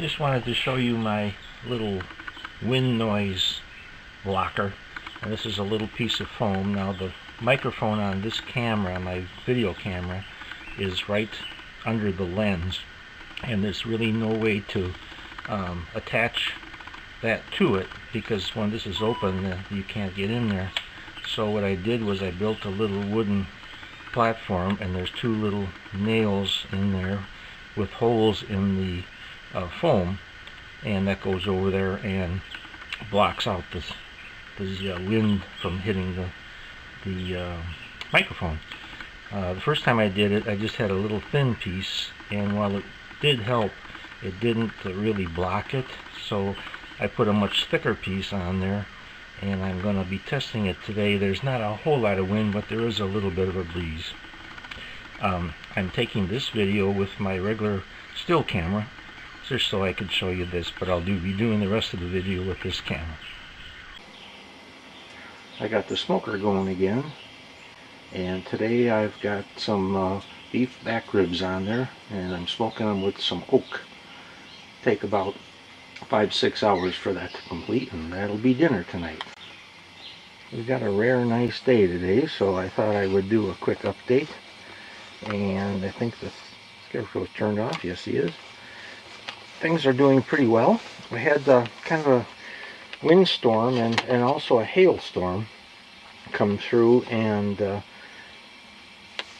I just wanted to show you my little wind noise blocker. And this is a little piece of foam. Now the microphone on this camera, my video camera, is right under the lens, and there's really no way to attach that to it, because when this is open you can't get in there. So what I did was I built a little wooden platform, and there's two little nails in there with holes in the foam, and that goes over there and blocks out the wind from hitting the microphone. The first time I did it, I just had a little thin piece, and while it did help, it didn't really block it. So I put a much thicker piece on there, and I'm going to be testing it today. There's not a whole lot of wind, but there is a little bit of a breeze. I'm taking this video with my regular still camera, just so I could show you this, but I'll be doing the rest of the video with this camera. I got the smoker going again, and today I've got some beef back ribs on there, and I'm smoking them with some oak. Take about 5-6 hours for that to complete, and that'll be dinner tonight. We've got a rare nice day today, so I thought I would do a quick update. And I think the scarecrow is turned off. Yes, he is. Things are doing pretty well. We had kind of a windstorm and also a hailstorm come through, and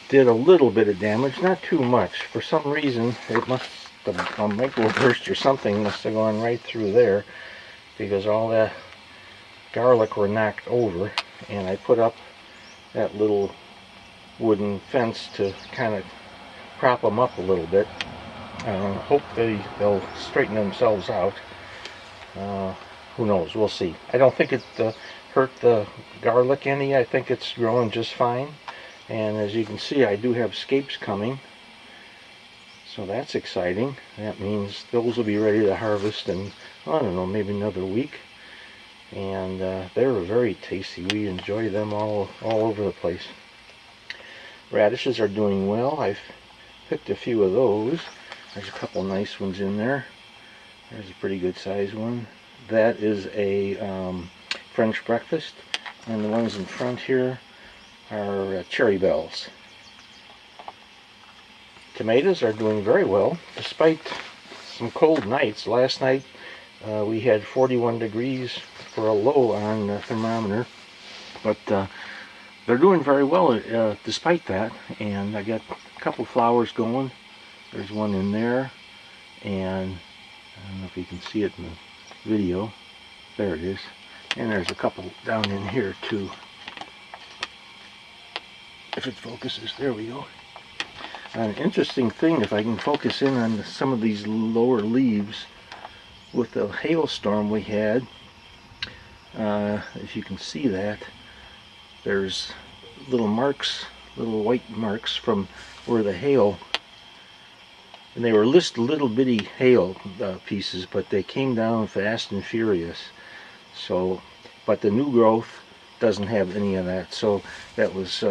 did a little bit of damage, not too much. For some reason, it must have a microburst or something must have gone right through there, because all that garlic were knocked over, and I put up that little wooden fence to kind of prop them up a little bit. Hope they'll straighten themselves out. Who knows? We'll see. I don't think it hurt the garlic any. I think it's growing just fine. And as you can see, I do have scapes coming, so that's exciting. That means those will be ready to harvest in, I don't know, maybe another week. And they're very tasty. We enjoy them all over the place. Radishes are doing well. I've picked a few of those. There's a couple nice ones in there. There's a pretty good sized one. That is a French breakfast, and the ones in front here are cherry bells. Tomatoes are doing very well despite some cold nights. Last night we had 41 degrees for a low on the thermometer, but they're doing very well despite that. And I got a couple flowers going. There's one in there, and I don't know if you can see it in the video. There it is. And there's a couple down in here too. If it focuses, there we go. An interesting thing, if I can focus in on some of these lower leaves, with the hailstorm we had, if you can see that, there's little marks, little white marks from where the hail, and they were just little bitty hail pieces, but they came down fast and furious. So, but the new growth doesn't have any of that, so that was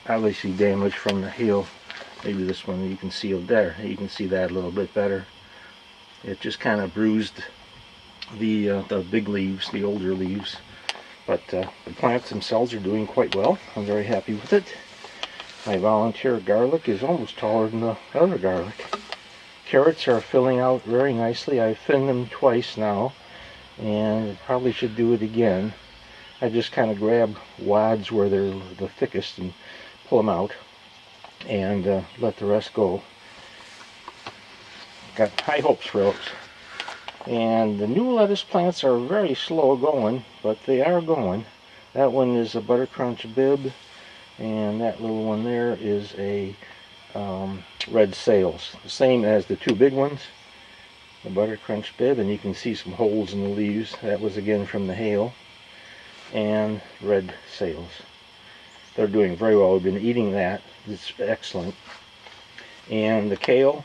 obviously damage from the hail. Maybe this one you can see it there. You can see that a little bit better. It just kind of bruised the big leaves, the older leaves. But the plants themselves are doing quite well. I'm very happy with it. My volunteer garlic is almost taller than the other garlic. Carrots are filling out very nicely. I've thinned them twice now, and probably should do it again. I just kind of grab wads where they're the thickest and pull them out, and let the rest go. Got high hopes for those. And the new lettuce plants are very slow going, but they are going. That one is a butter crunch bib, and that little one there is a red sales, the same as the two big ones, the butter crunch bib, and you can see some holes in the leaves. That was again from the hail. And red sales. They're doing very well. We've been eating that. It's excellent. And the kale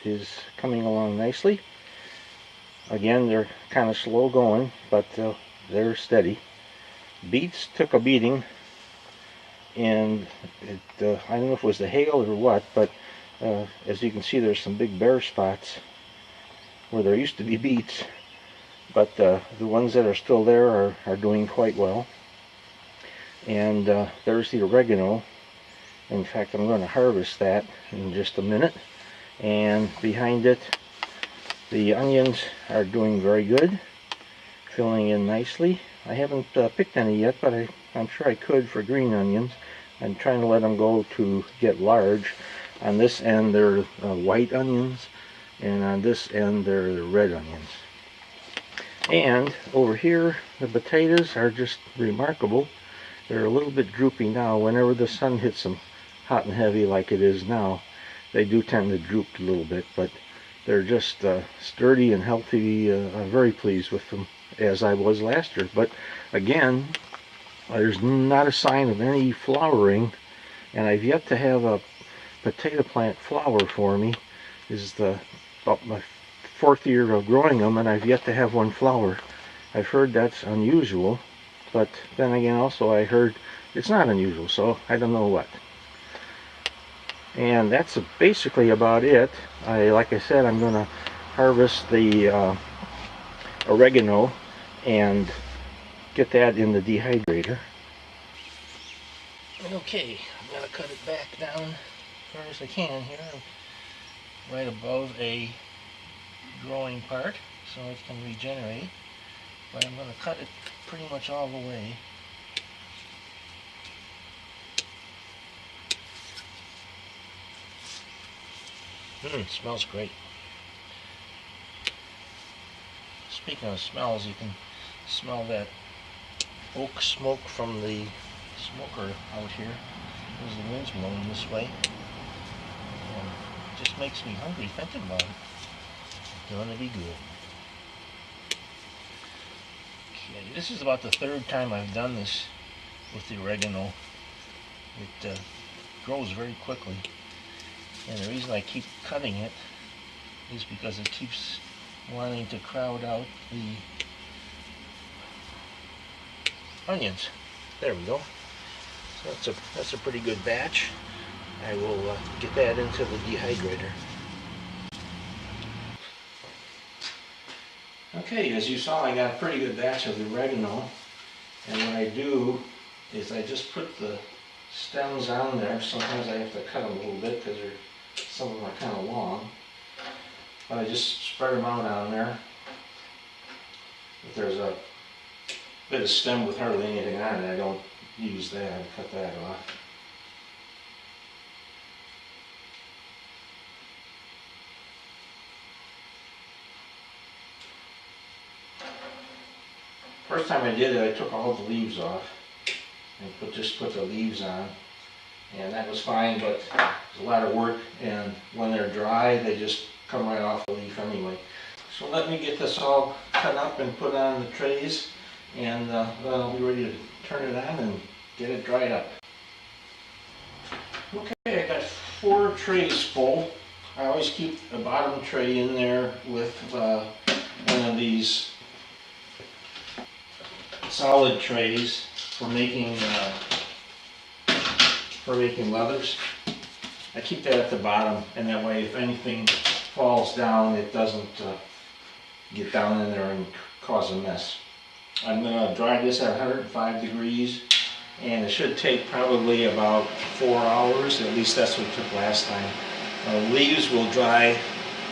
is coming along nicely. Again, they're kind of slow going, but they're steady. Beets took a beating, and I don't know if it was the hail or what, but as you can see, there's some big bare spots where there used to be beets, but the ones that are still there are doing quite well. And there's the oregano. In fact, I'm going to harvest that in just a minute. And behind it, the onions are doing very good, filling in nicely. I haven't picked any yet, but I'm sure I could for green onions. I'm trying to let them go to get large. On this end, they're white onions, and on this end, they're the red onions. And over here, the potatoes are just remarkable. They're a little bit droopy now. Whenever the sun hits them hot and heavy like it is now, they do tend to droop a little bit, but they're just sturdy and healthy. I'm very pleased with them, as I was last year. But again, there's not a sign of any flowering, and I've yet to have a potato plant flower for me. This is about my 4th year of growing them, and I've yet to have one flower. I've heard that's unusual, but then again also I heard it's not unusual, so I don't know what. And that's basically about it. Like I said, I'm going to harvest the oregano and get that in the dehydrator. Okay, I'm going to cut it back down as far as I can here, right above a growing part so it can regenerate. But I'm going to cut it pretty much all the way. Smells great. Speaking of smells, you can smell that oak smoke from the smoker out here as the wind's blowing this way. And it just makes me hungry thinking about it. It's gonna be good. Okay, this is about the 3rd time I've done this with the oregano. It grows very quickly. And the reason I keep cutting it is because it keeps wanting to crowd out the onions. There we go. So that's a pretty good batch. I will get that into the dehydrator. Okay, as you saw, I got a pretty good batch of the oregano. And what I do is I just put the stems on there. Sometimes I have to cut them a little bit because some of them are kind of long. But I just spread them out on there. If there's a bit of stem with hardly anything on it, I don't use that. I cut that off. First time I did it, I took all the leaves off and just put the leaves on, and that was fine, but it's a lot of work, and when they're dry they just come right off the leaf anyway. So let me get this all cut up and put on the trays, and then I'll be ready to turn it on and get it dried up. Okay, I got 4 trays full. I always keep a bottom tray in there with one of these solid trays for making leathers. I keep that at the bottom, and that way if anything falls down, it doesn't get down in there and cause a mess. I'm going to dry this at 105 degrees, and it should take probably about 4 hours. At least that's what it took last time. Leaves will dry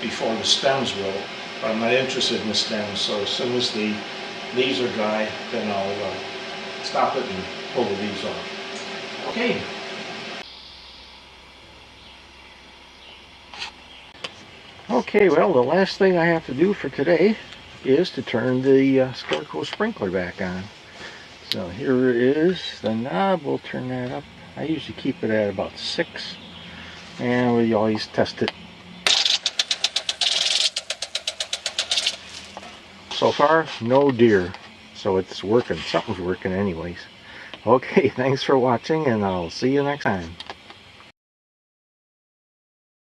before the stems will, but I'm not interested in the stems, so as soon as the leaves are dry, then I'll stop it and pull the leaves off. Okay. Okay, well, the last thing I have to do for today is to turn the Scarecrow sprinkler back on. So here it is, the knob. We'll turn that up. I usually keep it at about 6, and we always test it. So far, no deer, so it's working. Something's working anyways. Okay, thanks for watching, and I'll see you next time.